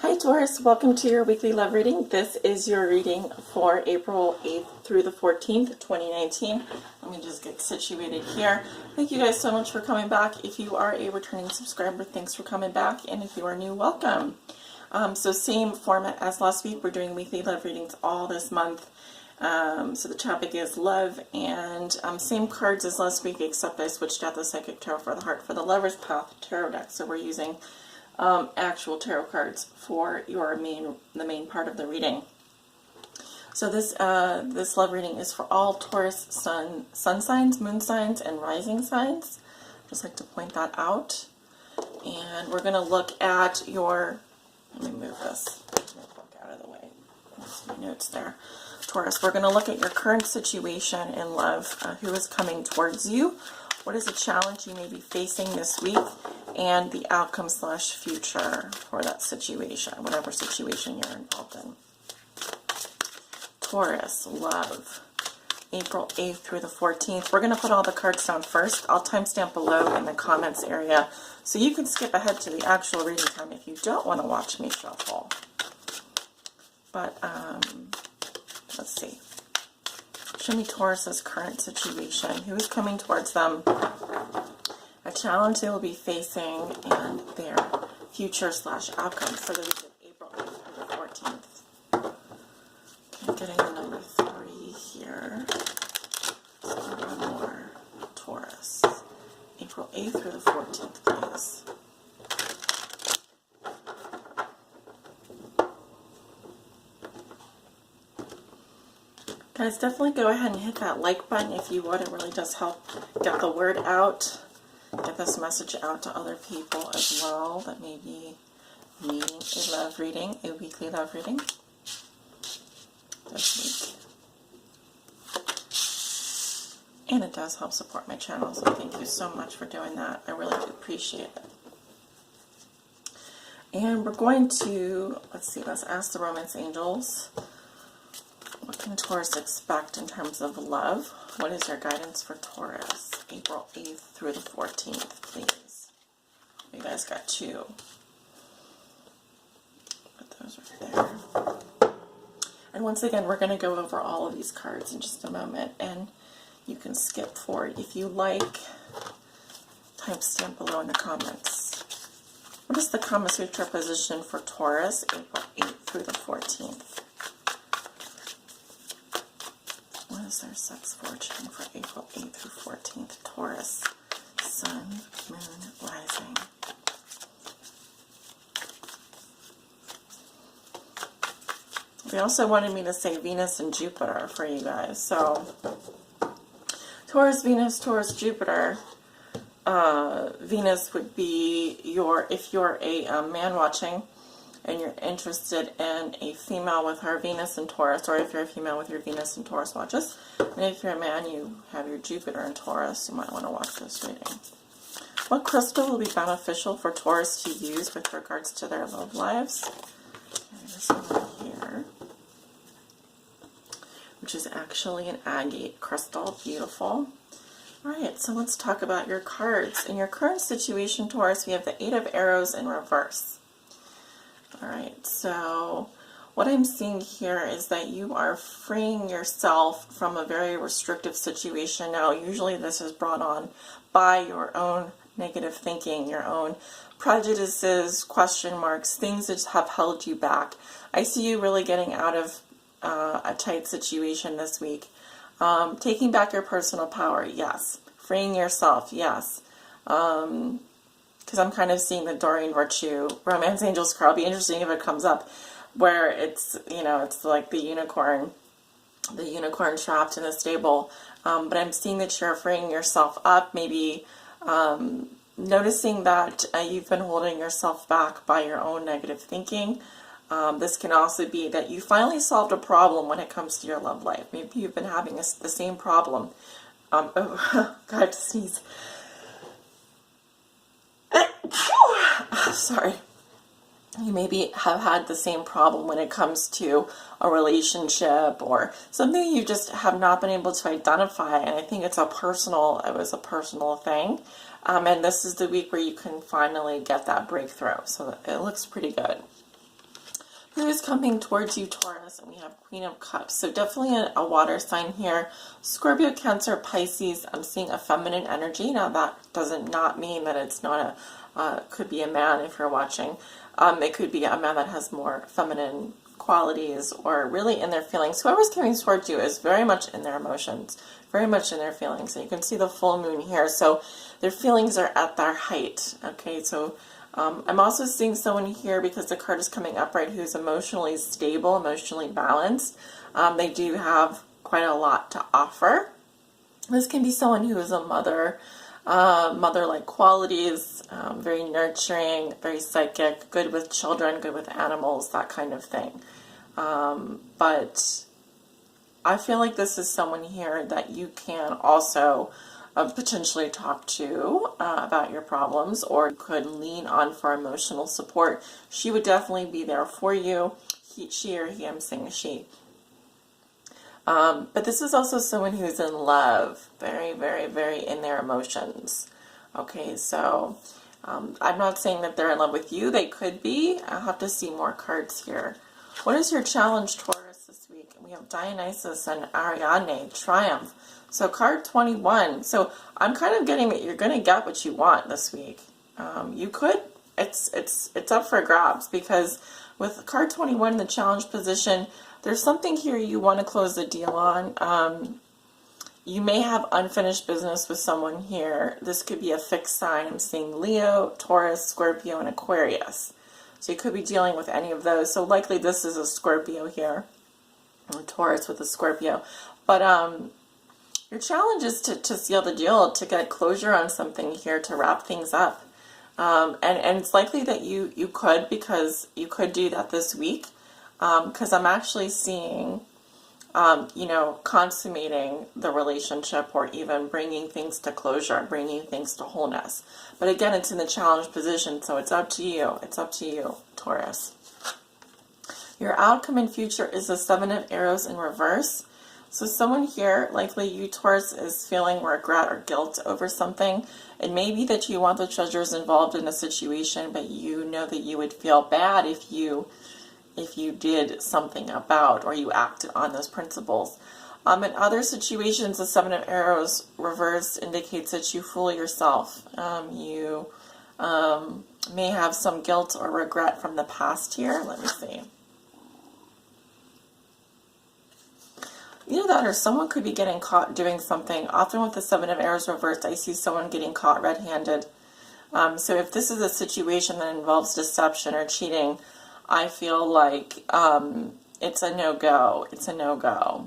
Hi Taurus, welcome to your weekly love reading. This is your reading for April 8th through the 14th, 2019. Let me just get situated here. Thank you guys so much for coming back. If you are a returning subscriber, thanks for coming back. And if you are new, welcome. So same format as last week. We're doing weekly love readings all this month. So the topic is love, and same cards as last week, except I switched out the Psychic Tarot for the Heart for the Lover's Path Tarot deck. So we're using actual tarot cards for the main part of the reading. So this love reading is for all Taurus sun signs, moon signs, and rising signs. Just like to point that out. And we're going to look at your, let me move this book out of the way. There's my notes there. Taurus, we're going to look at your current situation in love, who is coming towards you. What is a challenge you may be facing this week, and the outcome / future for that situation, whatever situation you're involved in. Taurus, love, April 8th through the 14th. We're going to put all the cards down first. I'll timestamp below in the comments area, so you can skip ahead to the actual reading time if you don't want to watch me shuffle. But, let's see. Show me Taurus's current situation. Who is coming towards them? A challenge they will be facing, and their future / outcome for the week of April 8th through the 14th. Okay, getting the number 3 here. So one more. Taurus. April 8th through the 14th, please. Guys, definitely go ahead and hit that like button if you would. It really does help get the word out, get this message out to other people as well that may be needing a love reading, a weekly love reading this week. And it does help support my channel, so thank you so much for doing that. I really do appreciate it. And we're going to, let's ask the Romance Angels. What can Taurus expect in terms of love? What is your guidance for Taurus? April 8th through the 14th, please. You guys got 2. Put those right there. And once again, we're going to go over all of these cards in just a moment, and you can skip forward if you like. Timestamp below in the comments. What is the Kama Sutra position for Taurus, April 8th through the 14th? What is their sex fortune for April 8th through 14th? Taurus, Sun, Moon, Rising. They also wanted me to say Venus and Jupiter for you guys. So, Taurus, Venus, Taurus, Jupiter. Venus would be if you're a man watching, and you're interested in a female with her Venus and Taurus, or if you're a female with your Venus and Taurus watches, and if you're a man, you have your Jupiter and Taurus, you might want to watch this reading. What crystal will be beneficial for Taurus to use with regards to their love lives? Okay, this one right here, which is actually an agate crystal. Beautiful. Alright, so let's talk about your cards. In your current situation, Taurus, we have the 8 of Arrows in reverse. Alright, so what I'm seeing here is that you are freeing yourself from a very restrictive situation. Now, usually this is brought on by your own negative thinking, your own prejudices, question marks, things that have held you back. I see you really getting out of a tight situation this week. Taking back your personal power, yes. Freeing yourself, yes. Because I'm kind of seeing the Doreen Virtue Romance Angels card. It'll be interesting if it comes up, where it's, it's like the unicorn trapped in a stable. But I'm seeing that you're freeing yourself up, maybe noticing that you've been holding yourself back by your own negative thinking. This can also be that you finally solved a problem when it comes to your love life. Maybe you've been having the same problem. Oh, God, I have to sneeze. Sorry. You maybe have had the same problem when it comes to a relationship or something you just have not been able to identify, and I think it was a personal thing. And this is the week where you can finally get that breakthrough. So it looks pretty good. who is coming towards you, Taurus, and we have Queen of Cups. So definitely a water sign here. Scorpio, Cancer, Pisces. I'm seeing a feminine energy. Now that doesn't not mean that it's not could be a man if you're watching. It could be a man that has more feminine qualities or really in their feelings. Whoever's coming towards you is very much in their emotions, very much in their feelings. And you can see the full moon here. So their feelings are at their height. Okay, so I'm also seeing someone here, because the card is coming upright, who's emotionally stable, emotionally balanced. They do have quite a lot to offer. This can be someone who is a mother, mother-like qualities, very nurturing, very psychic, good with children, good with animals, that kind of thing. But I feel like this is someone here that you can also potentially talk to about your problems, or could lean on for emotional support. She would definitely be there for you. She or he, I'm saying she. But this is also someone who's in love, very, very, very in their emotions. Okay, so I'm not saying that they're in love with you. They could be. I'll have to see more cards here. What is your challenge, Taurus, this week? We have Dionysus and Ariadne, Triumph. So card 21. So I'm kind of getting that you're going to get what you want this week. You could. It's up for grabs, because with card 21 in the challenge position, there's something here you want to close the deal on. You may have unfinished business with someone here. This could be a fixed sign. I'm seeing Leo, Taurus, Scorpio, and Aquarius. So you could be dealing with any of those. So likely this is a Scorpio here, or Taurus with a Scorpio. But your challenge is to seal the deal, to get closure on something here, to wrap things up. And it's likely that you could, because you could do that this week. Because I'm actually seeing, consummating the relationship, or even bringing things to closure, bringing things to wholeness. But again, it's in the challenge position, so it's up to you. It's up to you, Taurus. Your outcome in future is the Seven of Arrows in reverse. So someone here, likely you, Taurus, is feeling regret or guilt over something. It may be that you want the treasures involved in a situation, but you know that you would feel bad if you did something about, or you acted on those principles. In other situations, the Seven of Arrows reverse indicates that you fool yourself. You may have some guilt or regret from the past here. Let me see. Either that, or someone could be getting caught doing something. Often with the Seven of Arrows reversed, I see someone getting caught red-handed. So if this is a situation that involves deception or cheating, I feel like it's a no-go. It's a no-go.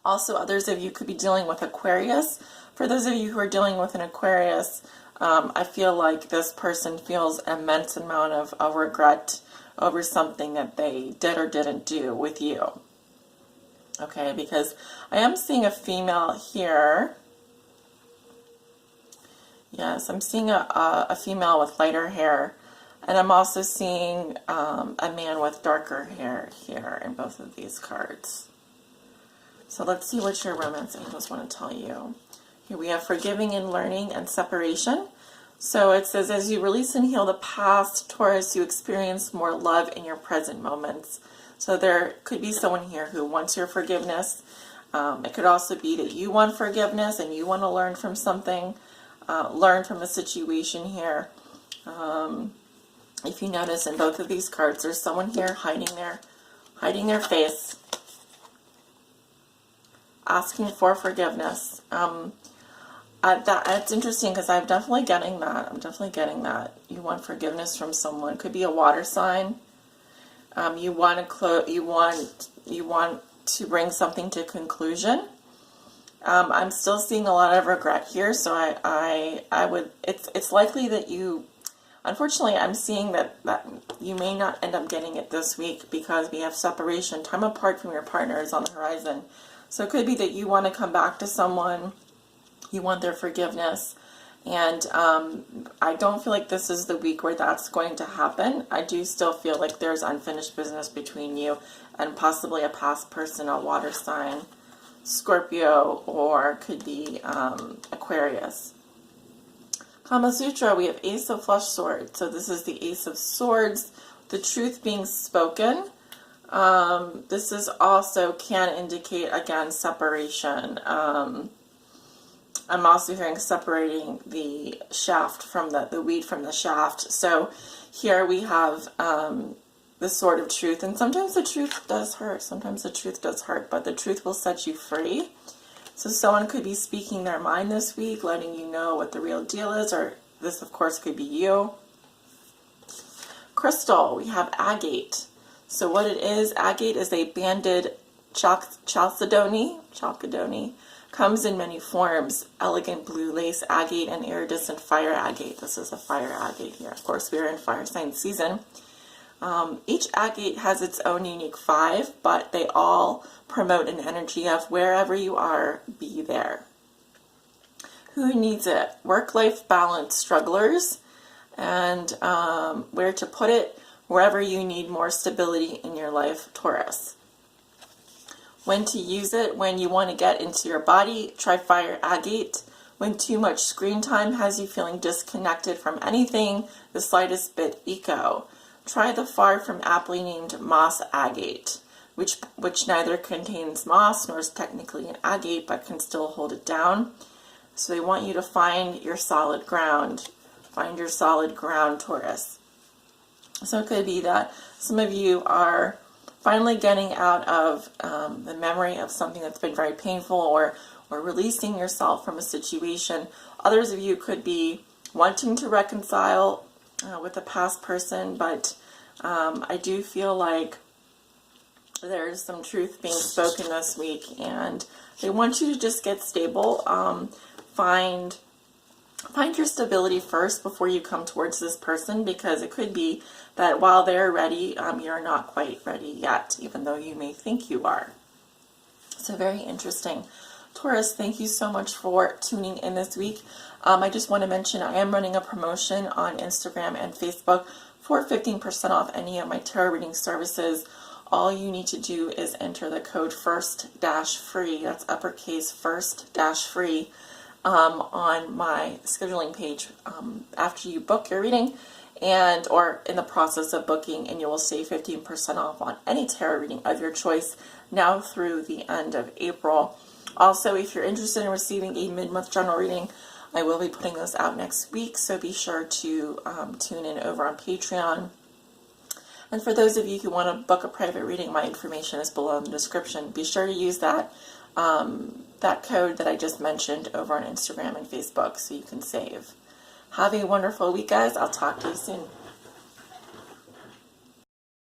Also, others of you could be dealing with Aquarius. For those of you who are dealing with an Aquarius, I feel like this person feels an immense amount of regret over something that they did or didn't do with you. Okay, because I am seeing a female here. Yes, I'm seeing a female with lighter hair. And I'm also seeing a man with darker hair here in both of these cards. So let's see what your romance angels want to tell you. Here we have forgiving and learning and separation. So it says, as you release and heal the past, Taurus, you experience more love in your present moments. So there could be someone here who wants your forgiveness. It could also be that you want forgiveness and you want to learn from something, learn from a situation here. If you notice in both of these cards, there's someone here hiding their face, asking for forgiveness. It's interesting, because I'm definitely getting that. You want forgiveness from someone. Could be a water sign. You want to bring something to conclusion. I'm still seeing a lot of regret here, so I would. It's likely that you. Unfortunately, I'm seeing that you may not end up getting it this week, because we have separation. Time apart from your partner is on the horizon. So it could be that you want to come back to someone, you want their forgiveness, and I don't feel like this is the week where that's going to happen. I do still feel like there's unfinished business between you and possibly a past person, a water sign, Scorpio, or could be Aquarius. Kama Sutra, we have Ace of Flush Swords. So this is the Ace of Swords, the truth being spoken. This is also can indicate, again, separation. I'm also hearing separating the shaft from the wheat from the shaft. So here we have the sword of truth. And sometimes the truth does hurt. Sometimes the truth does hurt, but the truth will set you free. So someone could be speaking their mind this week, letting you know what the real deal is, or this, of course, could be you. Crystal, we have agate. So what it is, agate is a banded chalcedony. Comes in many forms: elegant blue lace agate and iridescent fire agate. This is a fire agate here. Of course, we are in fire sign season. Each agate has its own unique 5, but they all promote an energy of wherever you are, be there. Who needs it? Work-life balance strugglers, and where to put it? Wherever you need more stability in your life, Taurus. When to use it? When you want to get into your body, try fire agate. When too much screen time has you feeling disconnected from anything the slightest bit, eco. Try the far from aptly named moss agate, which neither contains moss nor is technically an agate, but can still hold it down. So they want you to find your solid ground. Find your solid ground, Taurus. So it could be that some of you are finally getting out of the memory of something that's been very painful, or releasing yourself from a situation. Others of you could be wanting to reconcile with a past person, but I do feel like there's some truth being spoken this week, and they want you to just get stable. Find your stability first before you come towards this person, because it could be that while they're ready, you're not quite ready yet, even though you may think you are. So very interesting. Taurus, thank you so much for tuning in this week. I just want to mention I am running a promotion on Instagram and Facebook for 15% off any of my tarot reading services. All you need to do is enter the code FIRST-FREE, that's uppercase FIRST-FREE, on my scheduling page after you book your reading, or in the process of booking, and you will save 15% off on any tarot reading of your choice now through the end of April. Also, if you're interested in receiving a mid-month general reading, I will be putting those out next week, so be sure to tune in over on Patreon. And for those of you who want to book a private reading, my information is below in the description. Be sure to use that code that I just mentioned over on Instagram and Facebook so you can save. Have a wonderful week, guys. I'll talk to you soon.